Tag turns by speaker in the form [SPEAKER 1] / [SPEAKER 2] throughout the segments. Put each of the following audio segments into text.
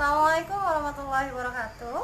[SPEAKER 1] Assalamualaikum warahmatullahi wabarakatuh.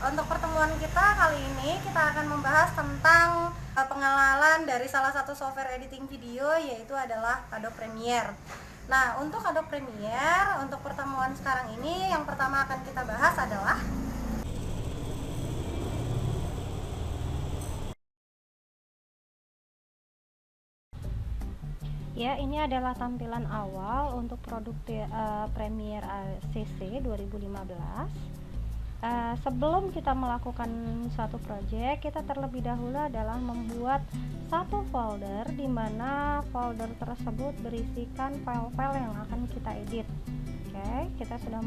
[SPEAKER 1] Untuk pertemuan kita kali ini kita akan membahas tentang pengenalan dari salah satu software editing video, yaitu adalah Adobe Premiere. Nah, untuk Adobe Premiere, untuk pertemuan sekarang ini yang pertama akan kita bahas adalah ya, ini adalah tampilan awal untuk produk Premiere CC 2015. Sebelum kita melakukan suatu project, kita terlebih dahulu adalah membuat satu folder, di mana folder tersebut berisikan file-file yang akan kita edit. Oke, kita sudah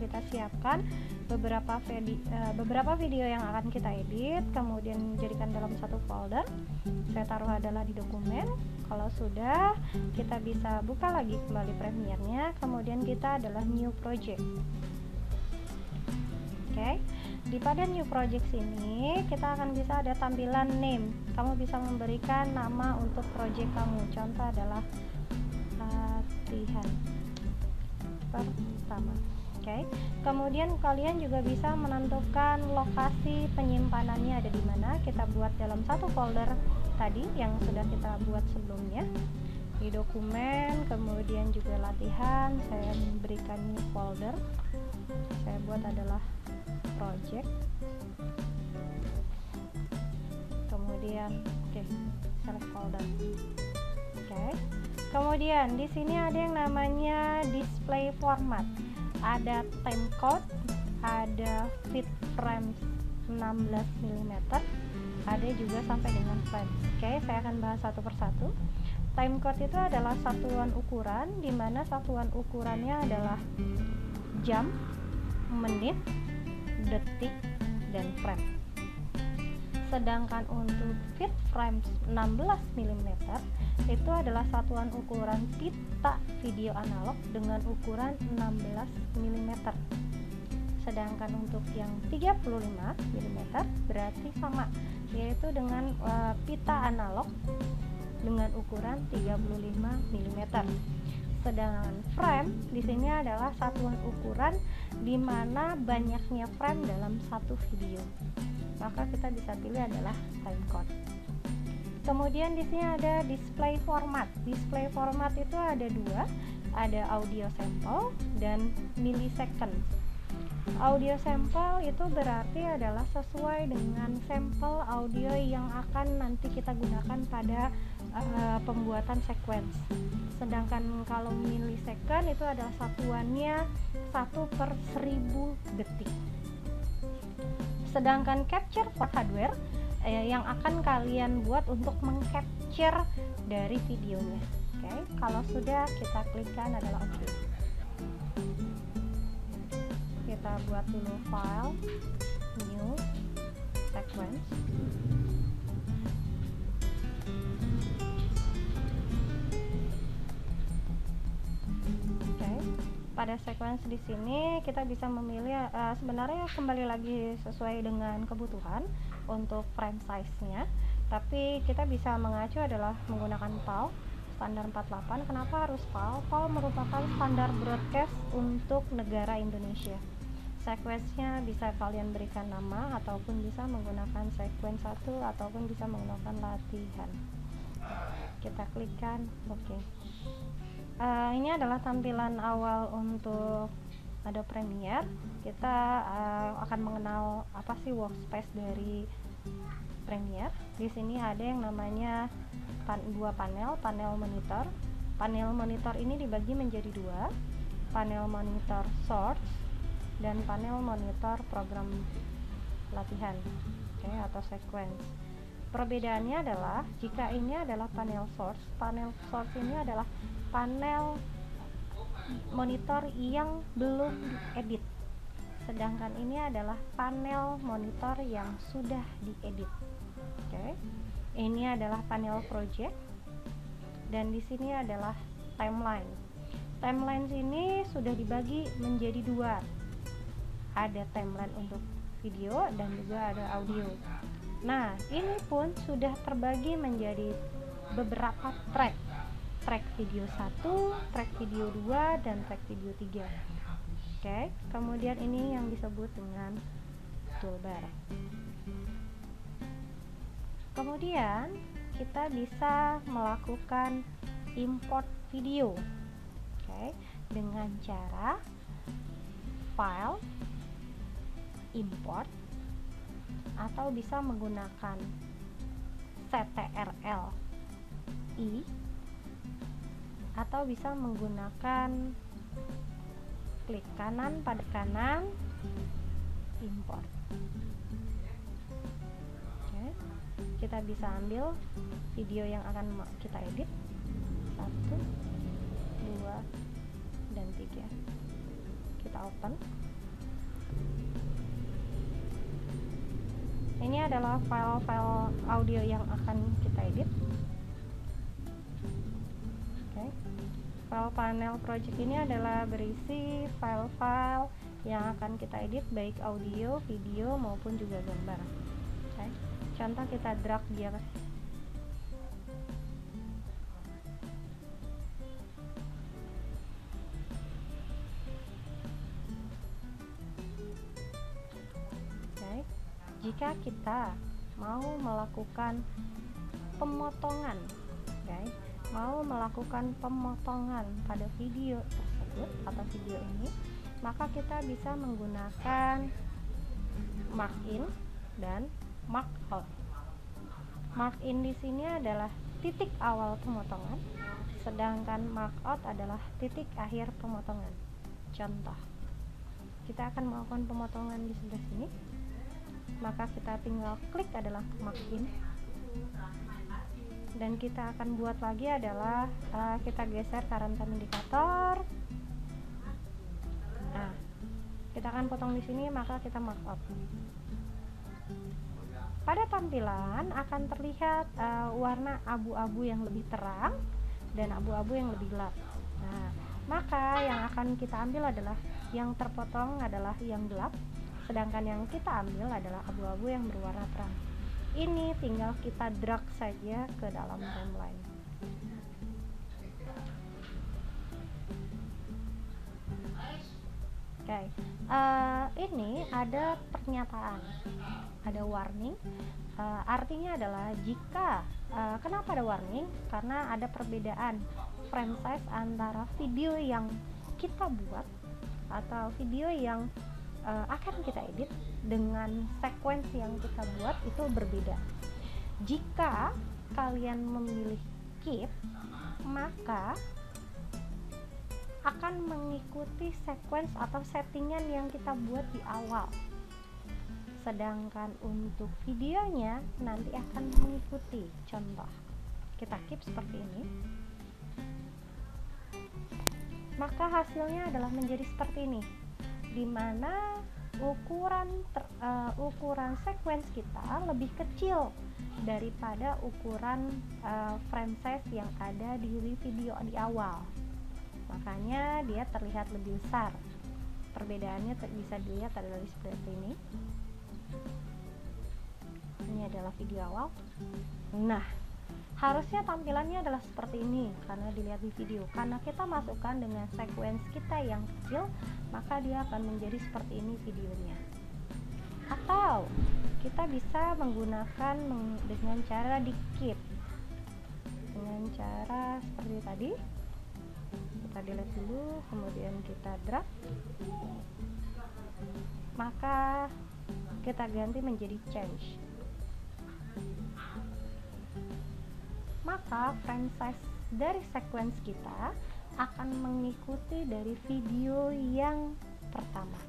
[SPEAKER 1] kita siapkan beberapa video yang akan kita edit, kemudian dijadikan dalam satu folder. Saya taruh adalah di dokumen. Kalau sudah, kita bisa buka lagi kembali Premiere-nya, kemudian kita adalah new project. Oke, pada new project ini kita akan bisa ada tampilan name. Kamu bisa memberikan nama untuk project kamu. Contoh adalah latihan pertama. Oke, kemudian kalian juga bisa menentukan lokasi penyimpanan,nya ada di mana. Kita buat dalam satu folder tadi yang sudah kita buat sebelumnya di dokumen, kemudian juga latihan. Saya memberikan new folder, saya buat adalah project, kemudian select folder. Kemudian di sini ada yang namanya display format, ada timecode, ada fit frames 16 mm, ada juga sampai dengan frame. Saya akan bahas satu persatu. Timecode itu adalah satuan ukuran, di mana satuan ukurannya adalah jam, menit, detik, dan frame. Sedangkan untuk fit frames 16 mm itu adalah satuan ukuran pita video analog dengan ukuran 16 mm. Sedangkan untuk yang 35 mm berarti sama, yaitu dengan pita analog dengan ukuran 35 mm. Sedangkan frame di sini adalah satuan ukuran di mana banyaknya frame dalam satu video. Maka kita bisa pilih adalah timecode. Kemudian di sini ada display format. Display format itu ada dua, ada audio sample dan millisecond. Audio sample itu berarti adalah sesuai dengan sampel audio yang akan nanti kita gunakan pada pembuatan sequence. Sedangkan kalau millisecond itu adalah satuannya 1/1000 detik. Sedangkan capture for hardware yang akan kalian buat untuk mengcapture dari videonya. Kalau sudah, kita klikkan adalah OK. Kita buat dulu file, new, sequence. Pada sequence di sini kita bisa memilih sebenarnya kembali lagi sesuai dengan kebutuhan untuk frame size-nya, tapi kita bisa mengacu adalah menggunakan PAL standar 48. Kenapa harus PAL? PAL merupakan standar broadcast untuk negara Indonesia. Sequence-nya bisa kalian berikan nama, ataupun bisa menggunakan sequence 1, ataupun bisa menggunakan latihan. Kita klikkan OK. Ini adalah tampilan awal untuk Adobe Premiere. Kita akan mengenal apa sih workspace dari Premiere. Di sini ada yang namanya dua panel, panel monitor. Panel monitor ini dibagi menjadi dua, panel monitor source dan panel monitor program latihan, atau sequence. Perbedaannya adalah jika ini adalah panel source ini adalah panel monitor yang belum diedit, sedangkan ini adalah panel monitor yang sudah diedit. Ini adalah panel project, dan di sini adalah timeline. Timeline ini sudah dibagi menjadi dua, ada timeline untuk video dan juga ada audio. Nah, ini pun sudah terbagi menjadi beberapa track video 1, track video 2, dan track video 3. Oke, kemudian ini yang disebut dengan toolbar. Kemudian kita bisa melakukan import video, oke, dengan cara file, import, atau bisa menggunakan ctrl-i, atau bisa menggunakan klik kanan pada kanan import. Oke, kita bisa ambil video yang akan kita edit, 1, 2, dan 3. Kita open. Ini adalah file-file audio yang akan kita edit. Oke. File panel project ini adalah berisi file-file yang akan kita edit, baik audio, video, maupun juga gambar. Oke. Contoh, kita drag dia. Jika kita mau melakukan pemotongan, pada video tersebut atau video ini, maka kita bisa menggunakan mark-in dan mark-out. Mark-in di sini adalah titik awal pemotongan, sedangkan mark-out adalah titik akhir pemotongan. Contoh, kita akan melakukan pemotongan di sebelah sini, maka kita tinggal klik adalah mark-in, dan kita akan buat lagi adalah kita geser current time indicator. Nah, kita akan potong di sini, maka kita mark out. Pada tampilan akan terlihat warna abu-abu yang lebih terang dan abu-abu yang lebih gelap. Nah, maka yang akan kita ambil adalah yang terpotong adalah yang gelap, sedangkan yang kita ambil adalah abu-abu yang berwarna terang. Ini tinggal kita drag saja ke dalam timeline. Oke, ini ada pernyataan, ada warning. Artinya adalah jika kenapa ada warning? Karena ada perbedaan frame size antara video yang kita buat atau video yang akan kita edit dengan sequence yang kita buat itu berbeda. Jika kalian memilih keep, maka akan mengikuti sequence atau settingan yang kita buat di awal, sedangkan untuk videonya nanti akan mengikuti. Contoh, kita keep seperti ini, maka hasilnya adalah menjadi seperti ini, dimana ukuran sequence kita lebih kecil daripada ukuran frame size yang ada di video di awal, makanya dia terlihat lebih besar. Perbedaannya bisa dilihat adalah seperti ini. Ini adalah video awal. Nah, harusnya tampilannya adalah seperti ini karena dilihat di video. Karena kita masukkan dengan sequence kita yang kecil, maka dia akan menjadi seperti ini videonya. Atau kita bisa menggunakan dengan cara di keep, dengan cara seperti tadi. Kita delete dulu, kemudian kita drag, maka kita ganti menjadi change. Maka frame size dari sequence kita akan mengikuti dari video yang pertama.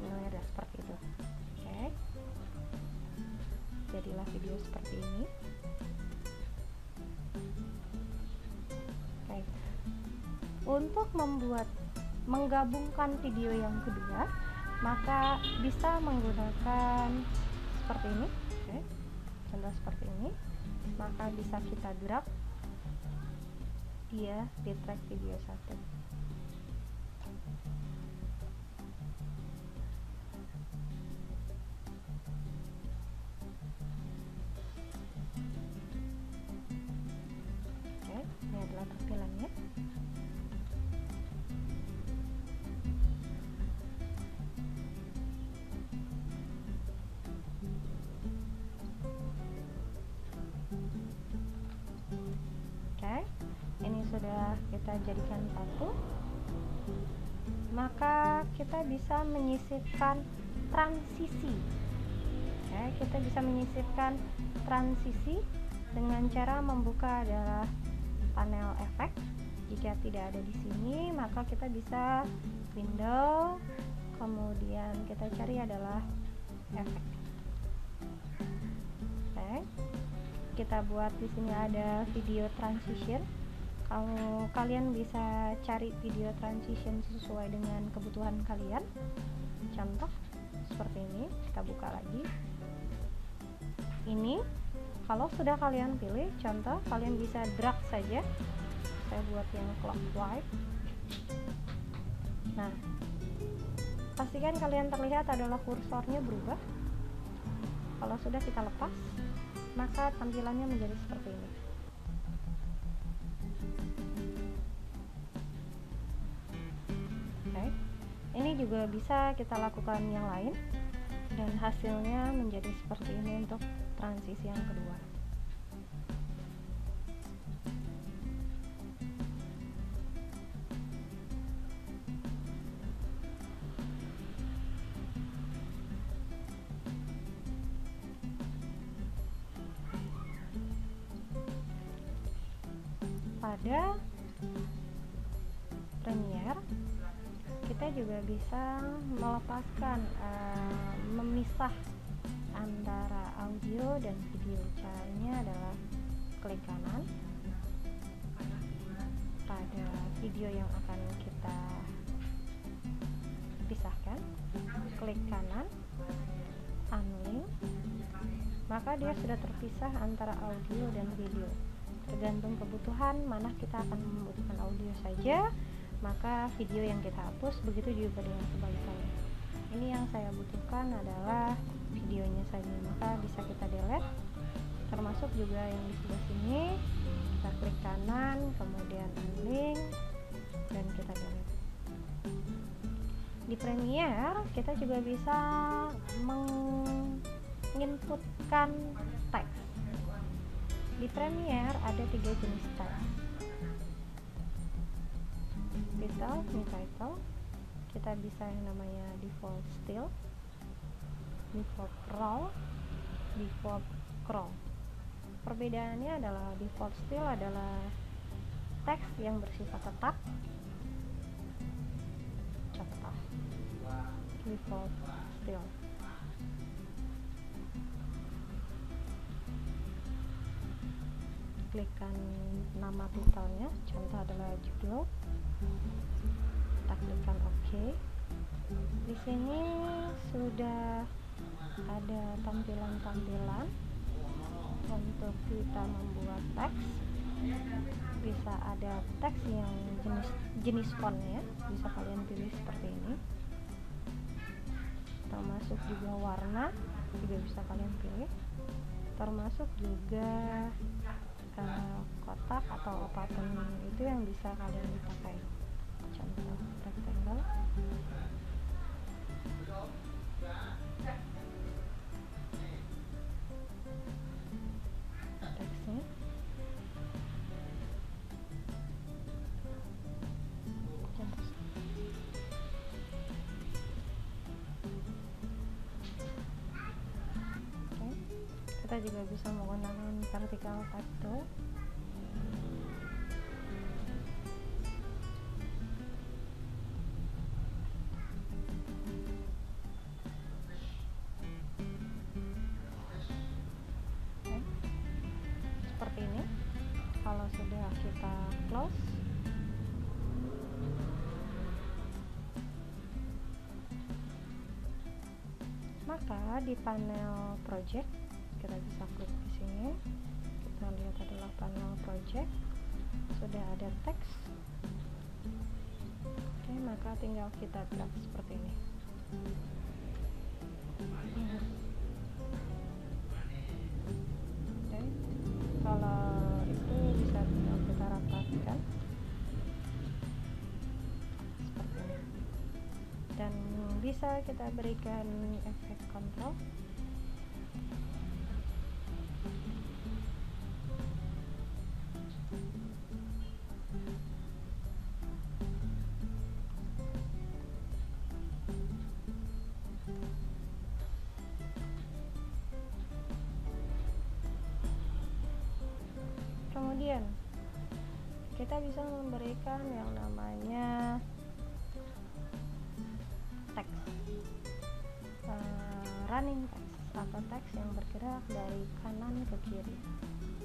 [SPEAKER 1] Ini adalah seperti itu. Oke. Jadilah video seperti ini. Oke. Untuk menggabungkan video yang kedua, maka bisa menggunakan seperti ini. Oke. Contoh seperti ini. Maka bisa kita drag dia di track video 1. Oke, ini adalah tampilannya. sudah kita jadikan satu, maka kita bisa menyisipkan transisi. Kita bisa menyisipkan transisi dengan cara membuka adalah panel efek. Jika tidak ada di sini, maka kita bisa window, kemudian kita cari adalah efek. Kita buat di sini ada video transition. Kalau kalian bisa cari video transition sesuai dengan kebutuhan kalian. Contoh seperti ini, kita buka lagi. Ini kalau sudah kalian pilih, contoh kalian bisa drag saja. Saya buat yang clockwise. Nah, pastikan kalian terlihat adalah kursornya berubah. Kalau sudah kita lepas, maka tampilannya menjadi seperti ini. Ini juga bisa kita lakukan yang lain, dan hasilnya menjadi seperti ini untuk transisi yang kedua. Pada Premiere kita juga bisa melepaskan memisah antara audio dan video. Caranya adalah klik kanan pada video yang akan kita pisahkan, klik kanan, unlink, maka dia sudah terpisah antara audio dan video. Tergantung kebutuhan, mana kita akan membutuhkan audio saja, maka video yang kita hapus. Begitu juga dengan kebalikannya. Ini yang saya butuhkan adalah videonya saja, maka bisa kita delete. Termasuk juga yang di sebelah sini, kita klik kanan, kemudian unlink, dan kita delete. Di Premiere kita juga bisa menginputkan teks. Di Premiere ada 3 jenis teks. Title, new title. Kita bisa yang namanya default still, default raw, default scroll. Perbedaannya adalah default still adalah teks yang bersifat tetap. Contoh default still. Klikkan nama titelnya, contoh adalah judul. Kita klikkan OK. Di sini sudah ada tampilan-tampilan untuk kita membuat teks. Bisa ada teks yang jenis fontnya, bisa kalian pilih seperti ini. Termasuk juga warna, juga bisa kalian pilih. Termasuk juga kotak atau apapun itu yang bisa kalian pakai. Contoh rectangle. Teksnya. Contoh. Oke. Kita juga bisa menggunakan vertical type tool. Seperti ini. Kalau sudah kita close, maka di panel project kita bisa klik di sini. Kita lihat adalah panel project, sudah ada teks. Oke, maka tinggal kita drag seperti ini. Oke, kalau itu bisa tinggal kita rapatkan seperti ini, dan bisa kita berikan efek kontrol. Kemudian kita bisa memberikan yang namanya teks, running text atau teks yang bergerak dari kanan ke kiri.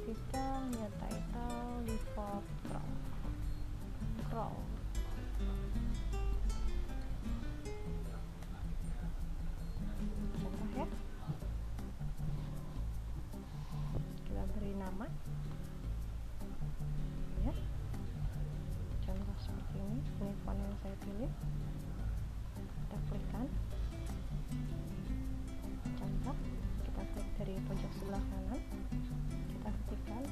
[SPEAKER 1] Kita new title default scroll. Contoh ya, kita beri nama ya, contoh seperti ini font yang saya pilih, kita klikkan contoh, kita klik dari pojok sebelah kanan, kita ketikkan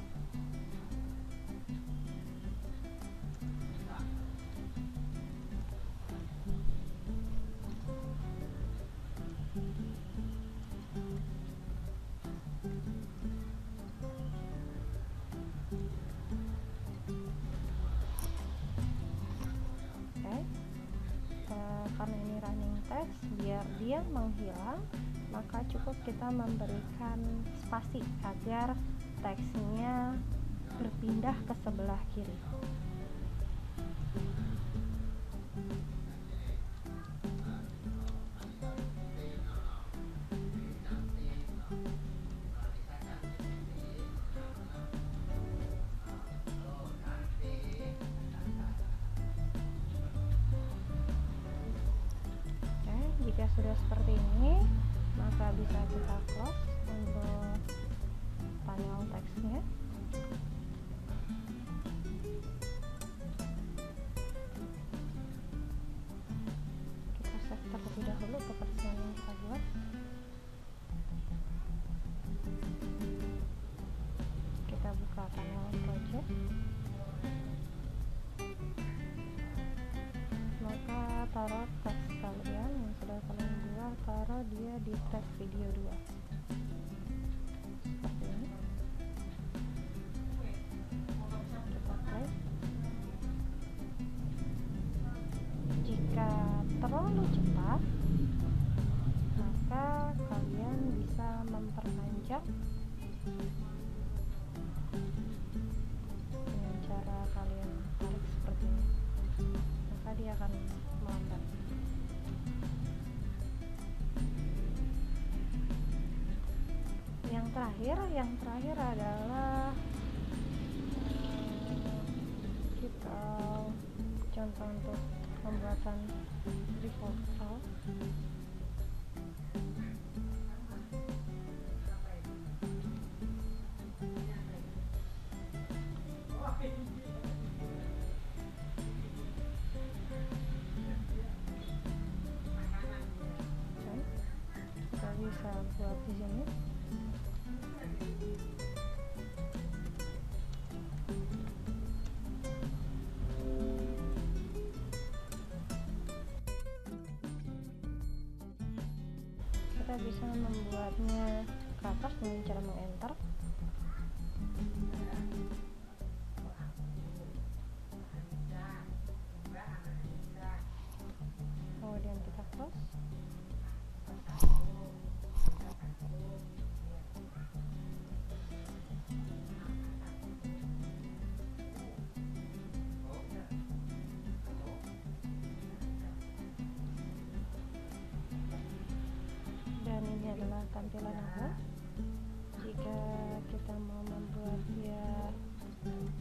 [SPEAKER 1] karena ini running text, biar dia menghilang maka cukup kita memberikan spasi agar teksnya berpindah ke sebelah kiri. Jika sudah seperti ini, maka bisa kita close untuk panel teksnya. Kita save terlebih dahulu kepercayaan yang kita buat. Kita buka panel project. Maka taruh teks kalian yang sudah kalian buat, taruh dia di track video 2 seperti ini. Kita play. Jika terlalu cepat, maka kalian bisa memperpanjang dengan cara kalian tarik seperti ini, maka dia akan melambat. Yang terakhir adalah kita contoh untuk pembuatan default file. Kita bisa buat di sini. Kita bisa membuatnya ke atas dengan cara meng-enter. Kemudian kita close. Dan ini adalah tampilan awal. Jika kita mau membuat dia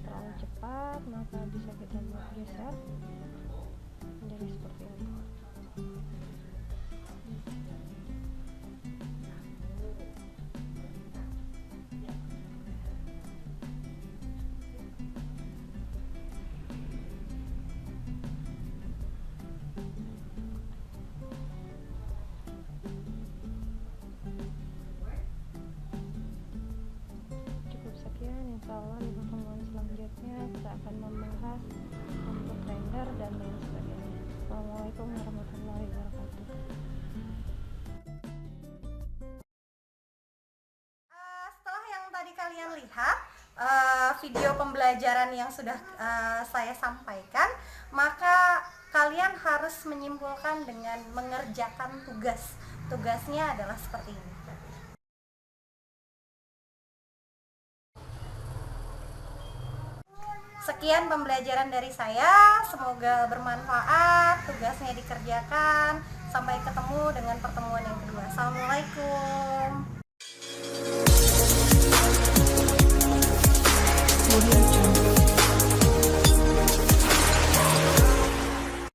[SPEAKER 1] terlalu cepat, maka bisa kita buat geser menjadi seperti ini. Insya Allah di pertemuan selanjutnya kita akan membahas untuk render dan lain sebagainya. Assalamualaikum warahmatullahi wabarakatuh.
[SPEAKER 2] Setelah yang tadi kalian lihat video pembelajaran yang sudah saya sampaikan, maka kalian harus menyimpulkan dengan mengerjakan tugas. Tugasnya adalah seperti ini. Sekian pembelajaran dari saya, semoga bermanfaat, tugasnya dikerjakan. Sampai ketemu dengan pertemuan yang kedua. Assalamualaikum.